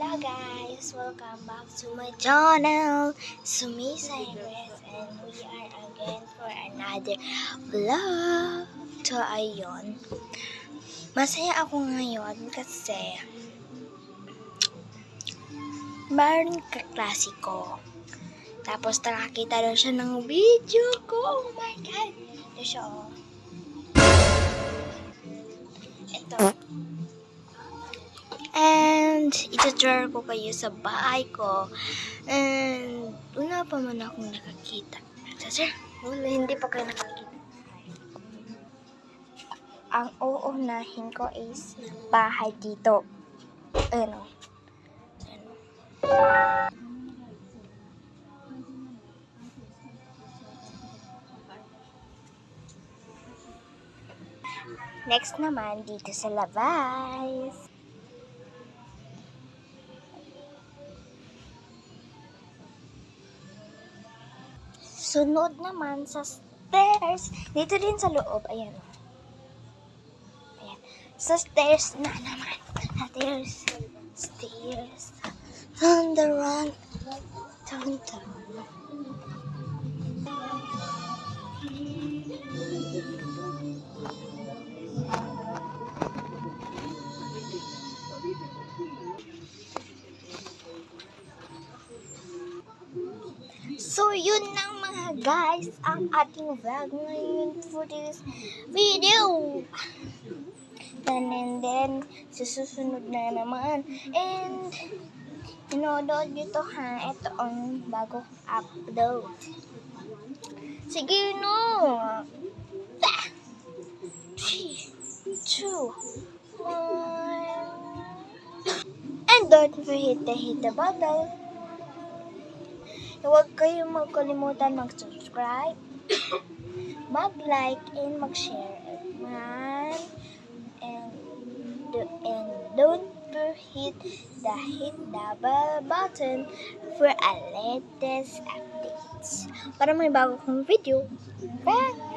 Hello guys! Welcome back to my channel, Sumi Cyrus, and we are again for another vlog. So ayun, masaya ako ngayon kasi meron kaklase ko. Tapos nakakita daw siya ng video ko. Oh my god! Ito siya oh. Ito. And itutur ko kayo sa bahay ko. And wala pa man akong nakakita. Sir, wala, hindi pa kayo nakakita. Ang uunahin ko is bahay dito. Ano? Next naman dito sa labas. Sunod naman sa stairs. Dito din sa loob. Ayan. Ayan. Sa stairs na naman. Stairs. Stairs. Turn the run. Turn the run. So, yun lang mga guys, ang ating vlog ngayon for this video. And then, susunod na naman. And, inoodod nyo to ha. Ito ang bago upload. Sige no! 3, 2, 1. And don't forget to hit the button. Huwag kayong magkalimutan mag-subscribe, mag-like, and mag-share. And don't forget to hit the bell button for a latest updates. Para may bago kong video. Bye!